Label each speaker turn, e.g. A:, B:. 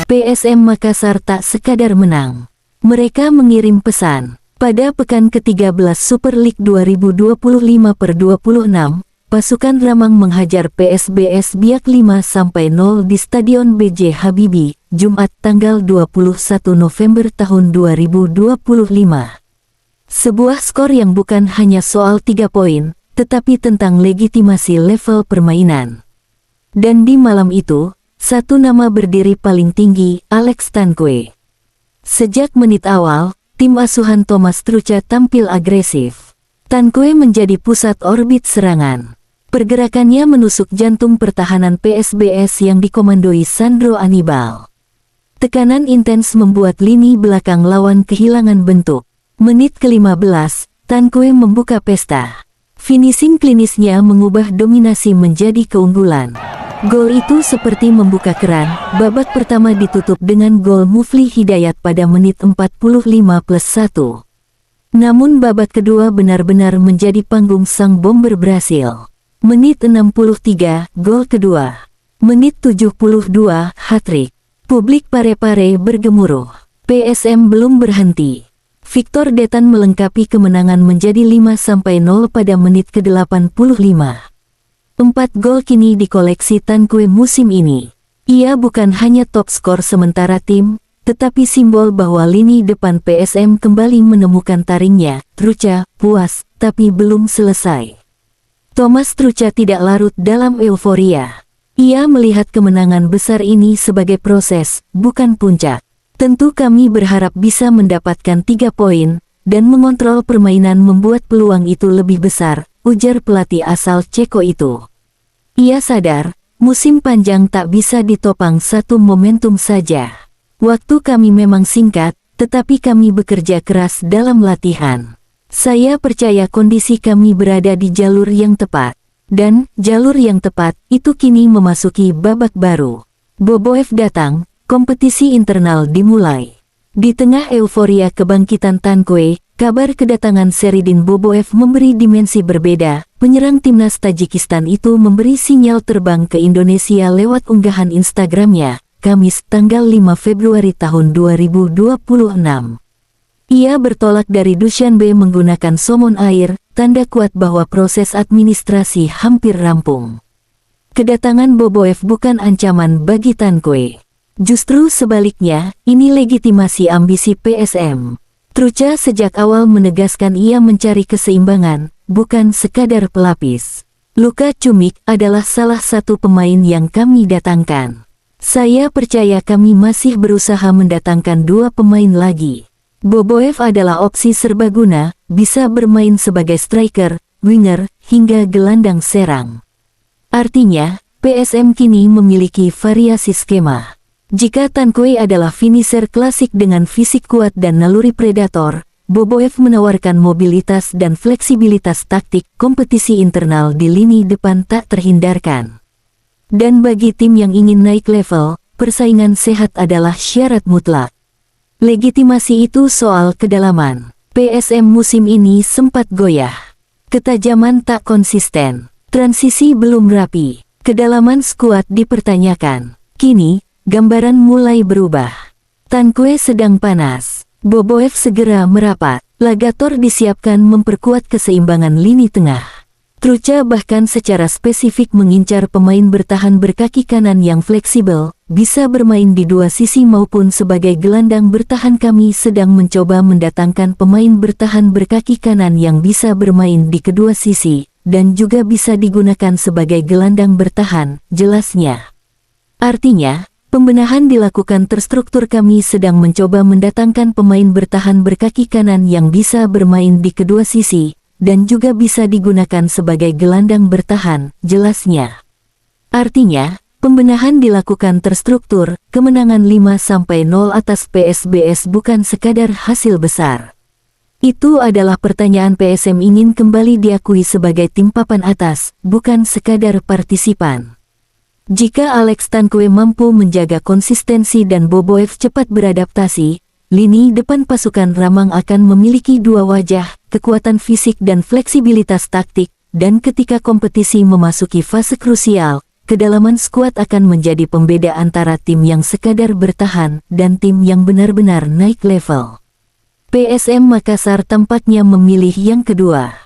A: PSM Makassar tak sekadar menang. Mereka mengirim pesan. Pada pekan ke-13 Super League 2025/26, pasukan Ramang menghajar PSBS Biak 5-0 di Stadion B.J. Habibie, Jumat tanggal 21 November tahun 2025. Sebuah skor yang bukan hanya soal 3 poin, tetapi tentang legitimasi level permainan. Dan di malam itu, satu nama berdiri paling tinggi, Alex Tanque. Sejak menit awal, tim asuhan Thomas Trucha tampil agresif. Tanque menjadi pusat orbit serangan. Pergerakannya menusuk jantung pertahanan PSBS yang dikomandoi Sandro Anibal. Tekanan intens membuat lini belakang lawan kehilangan bentuk. Menit ke-15, Tanque membuka pesta. Finishing klinisnya mengubah dominasi menjadi keunggulan. Gol itu seperti membuka keran. Babak pertama ditutup dengan gol Mufli Hidayat pada menit 45+1. Namun babak kedua benar-benar menjadi panggung sang bomber Brasil. Menit 63, gol kedua. Menit 72, hat-trick. Publik Parepare bergemuruh. PSM belum berhenti. Victor Detan melengkapi kemenangan menjadi 5-0 pada menit ke-85. 4 gol kini dikoleksi Tanque musim ini. Ia bukan hanya top skor sementara tim, tetapi simbol bahwa lini depan PSM kembali menemukan taringnya. Trucha puas, tapi belum selesai. Thomas Trucha tidak larut dalam euforia. Ia melihat kemenangan besar ini sebagai proses, bukan puncak. Tentu kami berharap bisa mendapatkan 3 poin, dan mengontrol permainan membuat peluang itu lebih besar, ujar pelatih asal Ceko itu. Ia sadar, musim panjang tak bisa ditopang satu momentum saja. Waktu kami memang singkat, tetapi kami bekerja keras dalam latihan. Saya percaya kondisi kami berada di jalur yang tepat. Dan, jalur yang tepat, itu kini memasuki babak baru. Boboev datang, kompetisi internal dimulai. Di tengah euforia kebangkitan Tanque, kabar kedatangan Seridin Boboev memberi dimensi berbeda. Penyerang timnas Tajikistan itu memberi sinyal terbang ke Indonesia lewat unggahan Instagramnya, Kamis tanggal 5 Februari tahun 2026. Ia bertolak dari Dushanbe menggunakan somon air, tanda kuat bahwa proses administrasi hampir rampung. Kedatangan Boboev bukan ancaman bagi Tanque. Justru sebaliknya, ini legitimasi ambisi PSM. Trucha sejak awal menegaskan ia mencari keseimbangan, bukan sekadar pelapis. Luka Cumik adalah salah satu pemain yang kami datangkan. Saya percaya kami masih berusaha mendatangkan 2 pemain lagi. Boboev adalah opsi serbaguna, bisa bermain sebagai striker, winger, hingga gelandang serang. Artinya, PSM kini memiliki variasi skema. Jika Tanque adalah finisher klasik dengan fisik kuat dan naluri predator, Boboev menawarkan mobilitas dan fleksibilitas taktik. Kompetisi internal di lini depan tak terhindarkan. Dan bagi tim yang ingin naik level, persaingan sehat adalah syarat mutlak. Legitimasi itu soal kedalaman. PSM musim ini sempat goyah. Ketajaman tak konsisten. Transisi belum rapi. Kedalaman skuad dipertanyakan. Kini, gambaran mulai berubah. Tanque sedang panas. Boboev segera merapat. Lagator disiapkan memperkuat keseimbangan lini tengah. Trucha bahkan secara spesifik mengincar pemain bertahan berkaki kanan yang fleksibel, bisa bermain di 2 sisi maupun sebagai gelandang bertahan. Kami sedang mencoba mendatangkan pemain bertahan berkaki kanan yang bisa bermain di kedua sisi, dan juga bisa digunakan sebagai gelandang bertahan, jelasnya. Artinya, pembenahan dilakukan terstruktur. Kami sedang mencoba mendatangkan pemain bertahan berkaki kanan yang bisa bermain di kedua sisi, dan juga bisa digunakan sebagai gelandang bertahan, jelasnya. Artinya, pembenahan dilakukan terstruktur. Kemenangan 5-0 atas PSBS bukan sekadar hasil besar. Itu adalah pertanyaan. PSM ingin kembali diakui sebagai tim papan atas, bukan sekadar partisipan. Jika Alex Tanque mampu menjaga konsistensi dan Boboev cepat beradaptasi, lini depan pasukan Ramang akan memiliki 2 wajah, kekuatan fisik dan fleksibilitas taktik, dan ketika kompetisi memasuki fase krusial, Kedalaman skuad akan menjadi pembeda antara tim yang sekadar bertahan dan tim yang benar-benar naik level. PSM Makassar tampaknya memilih yang kedua.